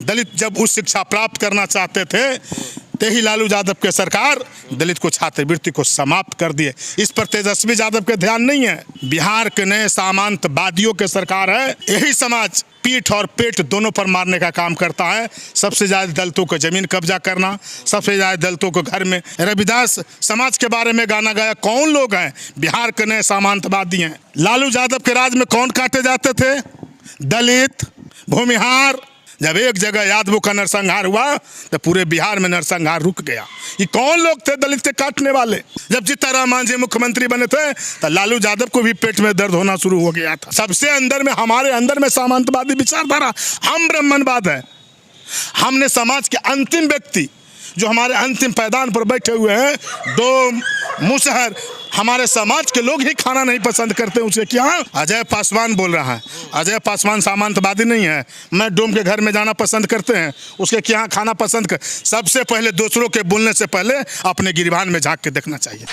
दलित जब उच्च शिक्षा प्राप्त करना चाहते थे, ही लालू यादव के सरकार दलित को छात्रवृत्ति को समाप्त कर दिए। इस पर तेजस्वी यादव के ध्यान नहीं है। बिहार के नए सामंतवादियों के सरकार है। यही समाज पीठ और पेट दोनों पर मारने का काम करता है। सबसे ज्यादा दलितों को जमीन कब्जा करना, सबसे ज्यादा दलितों को घर में। रविदास समाज के बारे में गाना गाया कौन लोग हैं? बिहार के नए सामंतवादी हैं। लालू यादव के राज में कौन काटे जाते थे? दलित, भूमिहार। जब एक जगह यादवों का नरसंहार हुआ तो पूरे बिहार में नरसंहार रुक गया। ये कौन लोग थे दलित के काटने वाले? जब जीतनराम मांझी मुख्यमंत्री बने थे तो लालू यादव को भी पेट में दर्द होना शुरू हो गया था। सबसे अंदर में, हमारे अंदर में सामंतवादी विचारधारा, हम ब्राह्मणवाद है। हमने समाज के अंतिम व्यक्ति जो हमारे अंतिम पैदान पर बैठे हुए हैं, डोम, मुसहर, हमारे समाज के लोग ही खाना नहीं पसंद करते। उसे क्या अजय पासवान बोल रहा है? अजय पासवान सामंतवादी नहीं है। मैं डोम के घर में जाना पसंद करते हैं, उसके क्या खाना पसंद कर। सबसे पहले दूसरों के बोलने से पहले अपने गिरबान में झांक के देखना चाहिए।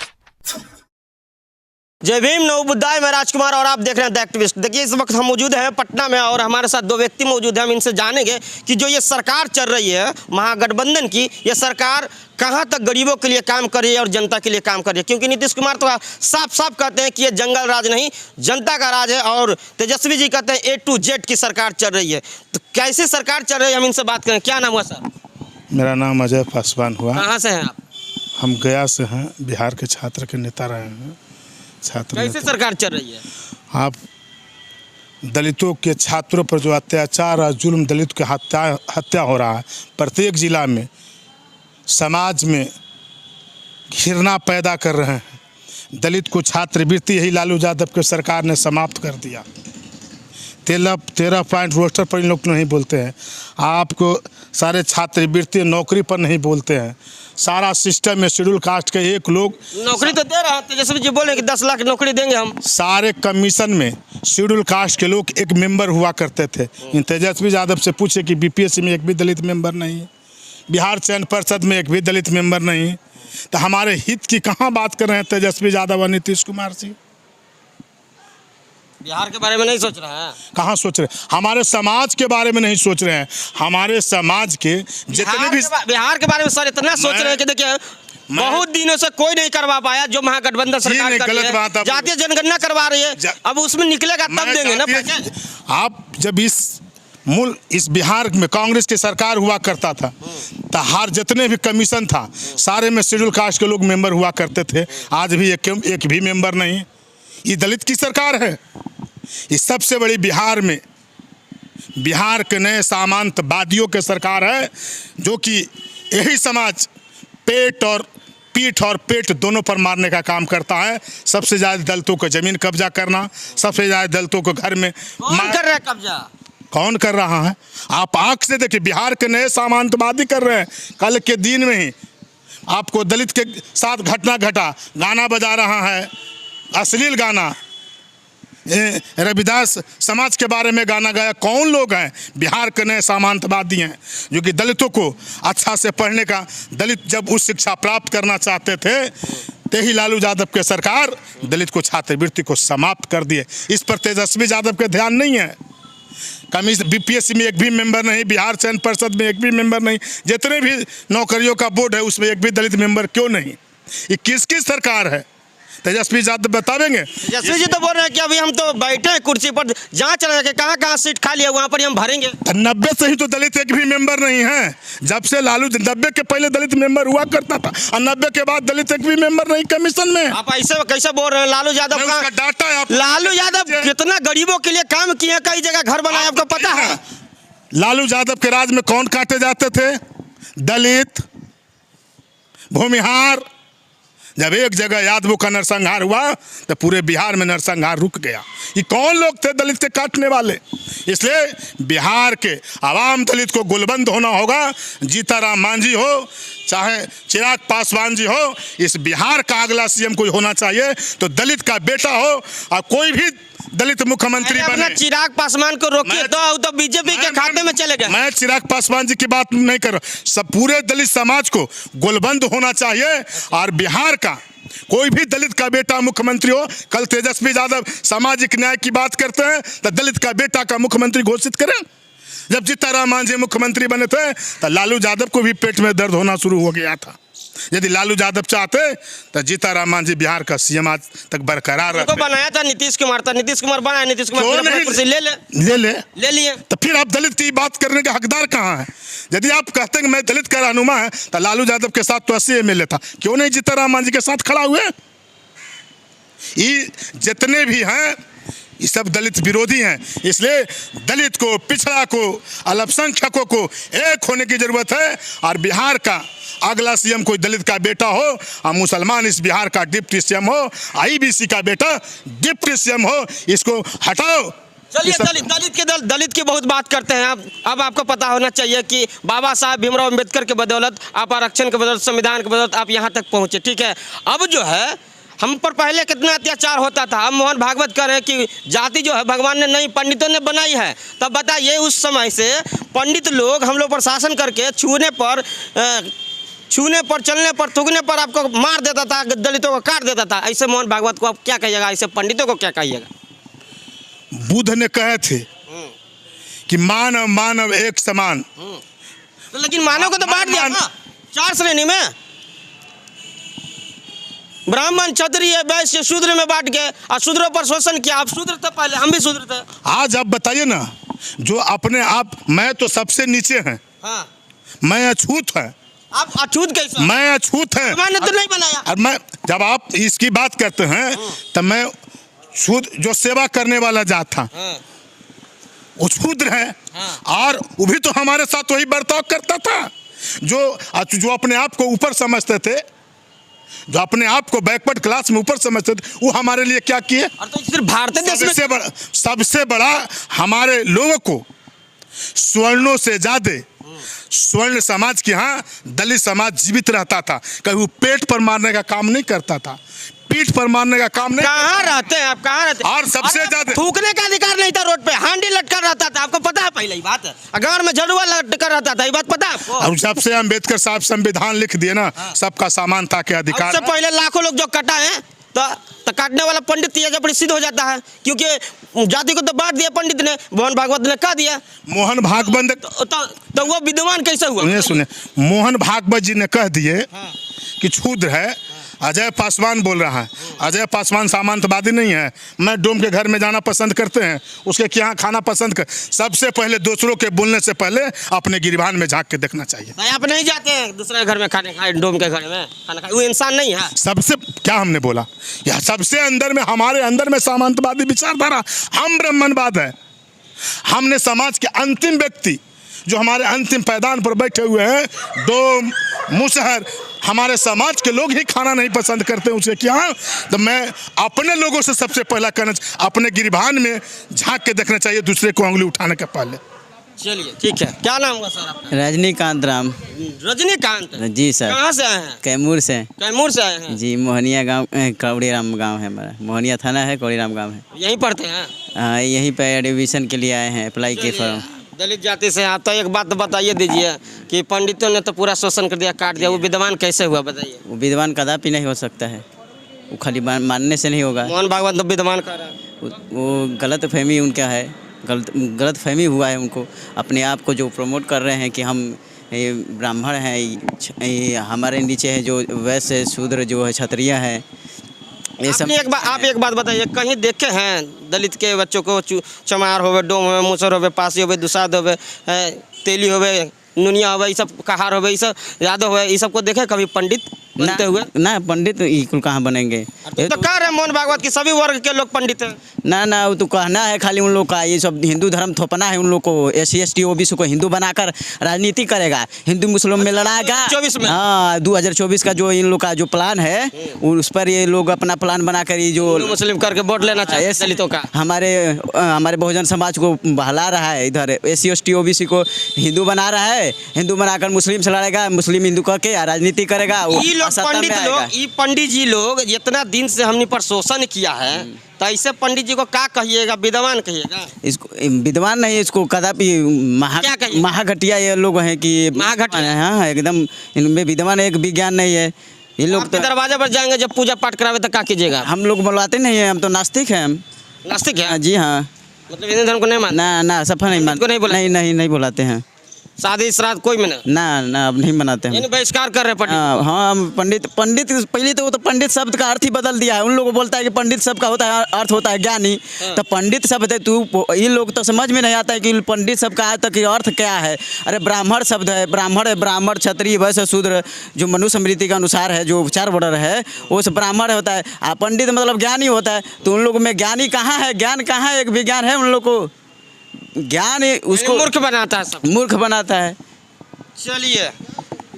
जय भीम, नवबुद्धाय। मैं राजकुमार और आप देख रहे हैं द एक्टिविस्ट। देखिए, इस वक्त हम मौजूद हैं पटना में और हमारे साथ दो व्यक्ति मौजूद हैं। हम इनसे जानेंगे कि जो ये सरकार चल रही है महागठबंधन की, ये सरकार कहां तक गरीबों के लिए काम कर रही है और जनता के लिए काम कर रही है। क्योंकि नीतीश कुमार तो साफ साफ कहते हैं कि ये जंगल राज नहीं, जनता का राज है, और तेजस्वी जी कहते हैं A to Z की सरकार चल रही है। तो कैसी सरकार चल रही है, हम इनसे बात करें। क्या नाम हुआ सर? मेरा नाम अजय पासवान हुआ। कहाँ से हैं आप? हम गया से हैं, बिहार के छात्र के नेता रहे हैं। कैसे सरकार चल रही है? आप दलितों के छात्रों पर जो अत्याचार और जुल्म, दलित के हत्या हो रहा है, प्रत्येक जिला में समाज में घृणा पैदा कर रहे हैं। दलित को छात्रवृत्ति यही लालू यादव के सरकार ने समाप्त कर दिया। 13 पॉइंट रोस्टर पर इन लोग नहीं बोलते हैं। आपको सारे छात्रवृत्ति नौकरी पर नहीं बोलते हैं। सारा सिस्टम में शेड्यूल कास्ट के एक लोग नौकरी तो दे रहे हैं। तेजस्वी जी बोले कि 10 लाख नौकरी देंगे हम। सारे कमीशन में शेड्यूल कास्ट के लोग एक मेंबर हुआ करते थे। इन तेजस्वी यादव से पूछे कि बीपीएससी में एक भी दलित मेंबर नहीं, बिहार चयन परिषद में एक भी दलित मेंबर नहीं। तो हमारे हित की कहाँ बात कर रहे हैं तेजस्वी यादव और नीतीश कुमार जी? बिहार के बारे में नहीं सोच रहे हैं। कहाँ सोच रहे हैं? हमारे समाज के बारे में नहीं सोच रहे हैं। हमारे समाज के जितने भी बिहार के बारे में सर इतना सोच रहे हैं कि देखिए, बहुत दिनों से कोई नहीं करवा पाया जो महागठबंधन सरकार कर रही है। जातीय जनगणना करवा रही है, अब उसमें निकलेगा तब देंगे ना पैसे। आप जब इस बिहार में कांग्रेस की सरकार हुआ करता था तो हर जितने भी कमीशन था सारे में शेड्यूल कास्ट के लोग मेंबर हुआ करते थे। आज भी एक भी मेंबर नहीं। ये दलित की सरकार है। ये सबसे बड़ी बिहार के नए सामंतवादियों के सरकार है, जो कि यही समाज पीठ और पेट दोनों पर मारने का काम करता है। सबसे ज्यादा दलितों को जमीन कब्जा करना, सबसे ज्यादा दलितों को घर में। कौन कर रहा है कब्जा? कौन कर रहा है? आप आंख से देखिए, बिहार के नए सामंतवादी कर रहे हैं। कल के दिन में ही आपको दलित के साथ घटना घटा, गाना बजा रहा है, अश्लील गाना। रविदास समाज के बारे में गाना गाया कौन लोग हैं? बिहार के नए सामंतवादी हैं, जो कि दलितों को अच्छा से पढ़ने का, दलित जब उच्च शिक्षा प्राप्त करना चाहते थे, ही लालू यादव के सरकार दलित को छात्रवृत्ति को समाप्त कर दिए। इस पर तेजस्वी यादव के ध्यान नहीं है। कमीशन बीपीएससी में एक भी मेंबर नहीं, बिहार चयन परिषद में एक भी मेंबर नहीं, जितने भी नौकरियों का बोर्ड है उसमें एक भी दलित मेंबर क्यों नहीं? ये किसकी सरकार है? तेजस्वी यादव बतावेंगे। तेजस्वी जी तो बोल रहे हैं कि अभी हम तो बैठे हैं कुर्सी पर, जांच रहे हैं कि कहाँ सीट खाली है, वहाँ पर ही हम भरेंगे। 90 से ही तो दलित एक भी मेंबर नहीं है। जब से लालू 90 के पहले दलित मेंबर हुआ करता था और 90 के बाद दलित एक भी मेंबर नहीं कमीशन में। आप ऐसे कैसे बोल रहे हैं? लालू यादव का डाटा है। लालू यादव कितना गरीबों के लिए काम किए, कई जगह घर बनाए, आपको पता है? लालू यादव के राज में कौन काटे जाते थे? दलित, भूमिहार। जब एक जगह यादवों का नरसंहार हुआ तो पूरे बिहार में नरसंहार रुक गया। ये कौन लोग थे दलित के काटने वाले? इसलिए बिहार के आवाम दलित को गुलबंद होना होगा। जीतनराम मांझी हो चाहे चिराग पासवान जी हो, इस बिहार का अगला सीएम कोई होना चाहिए तो दलित का बेटा हो, और कोई भी दलित मुख्यमंत्री बने। चिराग पासवान को रोकिए तो बीजेपी के खाते में चले गए। मैं चिराग पासवान जी की बात नहीं कर रहा। सब पूरे दलित समाज को गोलबंद होना चाहिए, और बिहार का कोई भी दलित का बेटा मुख्यमंत्री हो। कल तेजस्वी यादव सामाजिक न्याय की बात करते हैं तो दलित का बेटा का मुख्यमंत्री घोषित करें। जब जीतनराम मांझी मुख्यमंत्री बने थे तो लालू यादव को भी पेट में दर्द होना शुरू हो गया था। यदि लालू यादव चाहते तो जीतनराम मांझी बिहार का सीएम आज तक बरकरार उनको बनाया था नीतीश कुमार, था नीतीश कुमार बनाया, नीतीश कुमार क्यों अपने नहीं? कुर्सी ले लिए। तो फिर आप दलित की बात करने का हकदार कहाँ है? यदि आप कहते हैं कि मैं दलित का रहनुमा है तो लालू यादव के साथ तो 80 MLA था, क्यों नहीं जीतनराम मांझी के साथ खड़ा हुए? ये जितने भी हैं ये सब दलित विरोधी हैं। इसलिए दलित को, पिछड़ा को, अल्पसंख्यकों को एक होने की जरूरत है। और बिहार का अगला सीएम कोई दलित का बेटा हो और मुसलमान इस बिहार का डिप्टी सीएम हो, IBC का बेटा डिप्टी सीएम हो, इसको हटाओ। चलिए दलित की बहुत बात करते हैं। अब आपको पता होना चाहिए कि बाबा साहब भीमराव अम्बेडकर के बदौलत, आप आरक्षण के बदौलत, संविधान के बदौलत आप यहाँ तक पहुँचे, ठीक है। अब जो है हम पर पहले कितना अत्याचार होता था। हम मोहन भागवत कह रहे हैं कि जाति जो है भगवान ने नहीं, पंडितों ने बनाई है। तब बताइए उस समय से पंडित लोग हम लोग पर शासन करके छूने पर, चलने पर, थूकने पर आपको मार देता था, दलितों को काट देता था। ऐसे मोहन भागवत को आप क्या कहिएगा? ऐसे पंडितों को क्या कहिएगा? बुद्ध ने कहे थे कि मानव मानव एक समान, तो लेकिन मानव को तो बांट दिया ना 4 श्रेणी में, ब्राह्मण, क्षत्रिय, वैश्य, शूद्र में बांट के, और शूद्रों पर शोषण किया। आप शूद्र थे पहले, हम भी शूद्र थे। आज आप बताइए ना, जो अपने आप, मैं तो सबसे नीचे हैं, हाँ। मैं अछूत है। आप अछूत कैसे? मैं अछूत है, मैंने तो नहीं बनाया। और मैं, जब आप इसकी बात करते हैं तब मैं छूत, जो सेवा करने वाला जात था वो शूद्र है, और वो भी तो हमारे साथ वही बर्ताव करता था। जो अपने आप को ऊपर समझते थे, जो अपने आप को बैकवर्ड क्लास में ऊपर समझते थे, वो हमारे लिए क्या किए? और तो सिर्फ भारतीय देश में सबसे बड़ा हमारे लोगों को स्वर्णों से ज्यादा स्वर्ण समाज के यहाँ दलित समाज जीवित रहता था। कभी वो पेट पर मारने का काम नहीं करता था, पीठ पर मारने का काम नहीं। कहाँ रहते हैं आप? कहाँ रहते हैं? और सबसे ज्यादा थूकने का अधिकार नहीं था रोड पे, हांडी लटका रहता था। आपको पता है? पहले ही बात है, अगर में झड़ुआ लटका रहता था, ये बात पता है आपको? और जब से अम्बेडकर साहब संविधान लिख दिए ना, सबका समानता के अधिकार। उससे पहले लाखों लोग जो कटा है, तो काटने वाला पंडित तेजापड़ी सिद्ध हो जाता है, क्योंकि जाति को तो बांट दिया पंडित ने, मोहन भागवत ने कह दिया। मोहन भागवत तो वो विद्वान कैसे हुआ? सुने, मोहन भागवत जी ने कह दिए कि शूद्र है। अजय पासवान बोल रहा है, अजय पासवान सामंतवादी नहीं है। मैं डोम के घर में जाना पसंद करते हैं, उसके यहाँ खाना पसंद कर। सबसे पहले दूसरों के बोलने से पहले अपने गिरबान में झांक के देखना चाहिए। आप नहीं जाते हैं दूसरे के घर में खाने खाए, डोम के घर में खाना खाए? वो इंसान नहीं है। सबसे क्या हमने बोला, यह सबसे अंदर में, हमारे अंदर में सामंतवादी विचारधारा, हम ब्राह्मणवाद है। हमने समाज के अंतिम व्यक्ति जो हमारे अंतिम पैदान पर बैठे हुए हैं, डोम, मुसहर, हमारे समाज के लोग ही खाना नहीं पसंद करते, उसे क्या? तो मैं अपने लोगों से सबसे पहला कहना, अपने गिरबान में झांक के देखना चाहिए दूसरे को उंगली उठाने के पहले। चलिए ठीक है, क्या नाम हुआ सर आपका? रजनीकांत राम। रजनीकांत जी सर। कहाँ से आए हैं? कैमूर से। कैमूर से आए हैं जी। मोहनिया गांव, कौड़ीराम गांव है हमारा। मोहनिया थाना है, कौड़ीराम गांव है। यहीं पढ़ते हैं? हाँ, यहीं पे एडमिशन के लिए आए हैं, अप्लाई के फॉर्म। दलित जाति से आप तो एक बात बताइए दीजिए कि पंडितों ने तो पूरा शोषण कर दिया, काट दिया, वो विद्वान कैसे हुआ बताइए? वो विद्वान कदापि नहीं हो सकता है, वो खाली मानने से नहीं होगा। मोहन भागवत तो विद्वान कह रहा है। वो गलत फहमी उनका है, गलत फहमी हुआ है उनको। अपने आप को जो प्रमोट कर रहे हैं कि हम ब्राह्मण हैं, हमारे नीचे है जो वैश्य, शूद्र जो है, क्षत्रिय है, ये सब। आप एक बात बताइए, कहीं देखे हैं दलित के बच्चों को चमार होवे, डोम होवे, मुसर होवे, पासी होवे, दुसाद होवे, तेली होवे, नुनिया होवे, ये सब कहार होवे, ये सब यादव होवे, ये सब को देखे कभी पंडित बनते हुए? ना, पंडित कुल कहाँ बनेंगे? तो कह रहे हैं मोहन भागवत की सभी वर्ग के लोग पंडित हैं। ना, वो तो कहना है खाली उन लोग का। ये सब हिंदू धर्म थोपना है उन लोग को। SC ST OBC को हिंदू बनाकर राजनीति करेगा, हिंदू मुस्लिम में लड़ाएगा। 2024 में? हाँ, 2024 का जो इन लोग का जो प्लान है, उस पर ये लोग अपना प्लान बनाकर ये जो मुस्लिम करके वोट लेना चाहिए दलितों का। हमारे बहुजन समाज को बहला रहा है। इधर SC ST OBC को हिंदू बना रहा है, हिंदू बनाकर मुस्लिम से लड़ेगा, मुस्लिम हिंदू करके राजनीति करेगा। पंडित जी लोग जितना दिन से हमने पर शोषण किया है, तो ऐसे पंडित जी को क्या कहिएगा? विद्वान कहिएगा? इसको विद्वान नहीं, इसको कदापि महाघटिया ये लोग हैं कि महाघटिया। हाँ, एकदम इनमें विद्वान एक विज्ञान नहीं है। ये लोग तो दरवाजे पर जाएंगे जब पूजा पाठ करावे तो क्या कीजिएगा? हम लोग बुलाते नहीं है, हम तो नास्तिक हैं। नास्तिक है? जी हाँ। मतलब हिंदू धर्म को नहीं मानते? ना ना सफा नहीं मान को नहीं बुलाते? नहीं बुलाते हैं। शादी श्राद्ध कोई में नहीं? ना अब नहीं मनाते हैं। यानी बहिष्कार कर रहे हैं पंडित? हाँ हम पंडित पहले तो वो तो पंडित शब्द का अर्थ ही बदल दिया है। उन लोगों को बोलता है कि पंडित शब्द का होता है अर्थ होता है ज्ञानी। तो पंडित शब्द है तू, ये लोग तो समझ में नहीं आता है कि पंडित शब्द का तक अर्थ क्या है। अरे ब्राह्मण शब्द है, ब्राह्मण क्षत्रिय वैश्य शूद्र, जो मनुस्मृति के अनुसार है, जो 4 वर्ड है वो सब ब्राह्मण होता है। पंडित मतलब ज्ञानी होता है। तो उन लोगों में ज्ञानी कहाँ है, ज्ञान कहाँ है? एक विज्ञान है उन लोग को, ज्ञान उसको मूर्ख बनाता है सब। मूर्ख बनाता है। चलिए,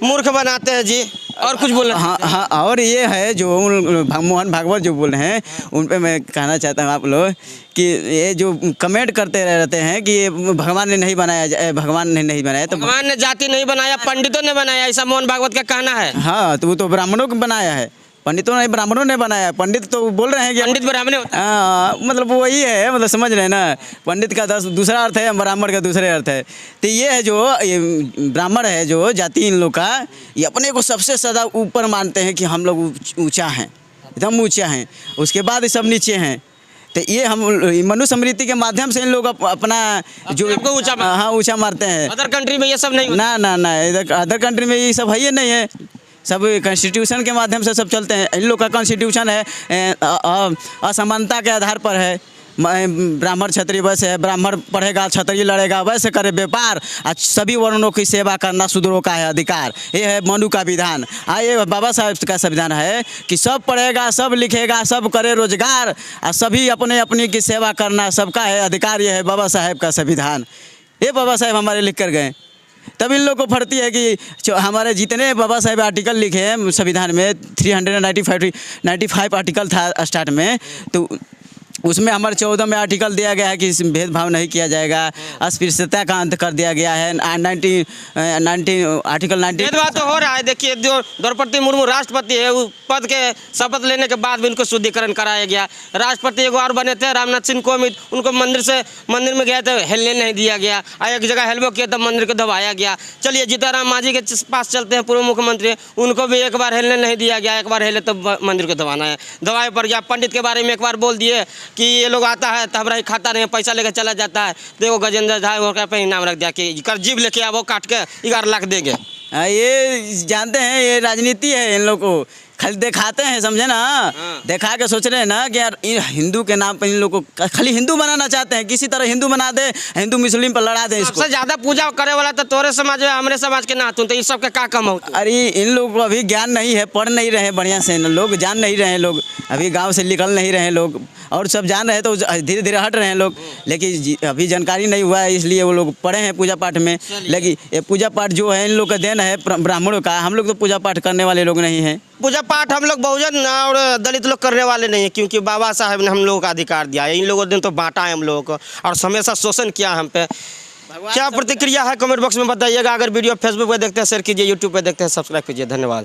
मूर्ख बनाते हैं जी। और कुछ बोलना? हाँ और ये है जो मोहन भागवत जो बोल रहे हैं उन पे मैं कहना चाहता हूँ आप लोग कि ये जो कमेंट करते रहते हैं कि ये भगवान ने नहीं बनाया, भगवान ने नहीं बनाया। तो भगवान ने जाति नहीं बनाया, पंडितों ने बनाया, ऐसा मोहन भागवत का कहना है। हाँ तो वो तो ब्राह्मणों को बनाया है, पंडितों ने ब्राह्मणों ने बनाया। पंडित तो बोल रहे हैं कि पंडित ब्राह्मण होता है। हाँ मतलब वही है, मतलब समझ रहे हैं ना। पंडित का दूसरा अर्थ है, ब्राह्मण का दूसरे अर्थ है। तो ये है जो ये ब्राह्मण है जो जाति इन लोग का, ये अपने को सबसे ज़्यादा ऊपर मानते हैं कि हम लोग ऊंचा हैं, एकदम ऊंचा हैं, उसके बाद ये सब नीचे हैं। तो ये हम मनुस्मृति के माध्यम से इन लोग अपना जो ऊंचा हाँ ऊंचा मारते हैं। अदर कंट्री में ये सब नहीं होता। ना इधर अदर कंट्री में ये सब है ही नहीं है। सब कॉन्स्टिट्यूशन के माध्यम से सब चलते हैं। इन लोग का कॉन्स्टिट्यूशन है असमानता के आधार पर है। ब्राह्मण क्षत्रिय वैसे है, ब्राह्मण पढ़ेगा क्षत्रिय लड़ेगा, वैसे करे व्यापार। आज सभी वर्णों की सेवा करना शूद्रों का है अधिकार। ये है मनु का विधान। ये बाबा साहब का संविधान है कि सब पढ़ेगा, सब लिखेगा, सब करे रोजगार, और सभी अपने अपनी की सेवा करना सबका है अधिकार। ये है बाबा साहेब का संविधान। ये बाबा साहेब हमारे लिख कर गए। तब इन लोग को फटती है कि हमारे जितने बाबा साहेब आर्टिकल लिखे हैं संविधान में, 395 आर्टिकल था स्टार्ट में, तो उसमें हमारे 14 में आर्टिकल दिया गया है कि भेदभाव नहीं किया जाएगा, अस्पृश्यता का अंत कर दिया गया है। 19 आर्टिकल 19 भेदभाव तो हो रहा है। देखिए जो द्रौपदी मुर्मू राष्ट्रपति है, उस पद के शपथ लेने के बाद भी उनको शुद्धिकरण कराया गया। राष्ट्रपति एक और बने थे रामनाथ सिंह कोविंद, उनको मंदिर में गए थे, हिलने नहीं दिया गया। एक जगह हेल्बो किया तब मंदिर को दबाया गया। चलिए जीताराम मांझी के पास चलते हैं, पूर्व मुख्यमंत्री, उनको भी एक बार हिलने नहीं दिया गया। एक बार हिले तो मंदिर को दबाना है, दबाए पड़ गया। पंडित के बारे में एक बार बोल दिए कि ये लोग आता है तब रही खाता नहीं, पैसा लेकर चला जाता है। देखो गजेंद्र झा वो पे इनाम रख दिया कि कर जीव लेके आओ, काट के 11 लाख देंगे। ये जानते हैं ये राजनीति है। इन लोग को खाली दिखाते हैं, समझे ना। दिखा के सोच रहे हैं ना कि यार हिंदू के नाम पर इन लोग को खाली हिंदू बनाना चाहते हैं। किसी तरह हिंदू बना दे, हिंदू मुस्लिम पर लड़ा दे। इसको सबसे ज्यादा पूजा करे वाला तो तोरे समाज है, हमारे समाज के ना तो इस सब के का कम हो। अरे इन लोगों को अभी ज्ञान नहीं है, पढ़ नहीं रहे बढ़िया से, लोग जान नहीं रहे, लोग अभी गांव से निकल नहीं रहे लोग, और सब जान रहे तो धीरे धीरे हट रहे हैं लोग। लेकिन अभी जानकारी नहीं हुआ है, इसलिए वो लोग पढ़े हैं पूजा पाठ में। लेकिन ये पूजा पाठ जो है इन लोग का देन है ब्राह्मणों का। हम लोग तो पूजा पाठ करने वाले लोग नहीं हैं। पूजा पाठ हम लोग बहुजन और दलित लोग करने वाले नहीं है, क्योंकि बाबा साहब ने हम लोगों का अधिकार दिया है। इन लोगों ने तो बांटा है हम लोगों को और हमेशा शोषण किया हम पे। क्या प्रतिक्रिया है कमेंट बॉक्स में बताइएगा। अगर वीडियो फेसबुक पे देखते हैं शेयर कीजिए, यूट्यूब पे देखते हैं सब्सक्राइब कीजिए। धन्यवाद।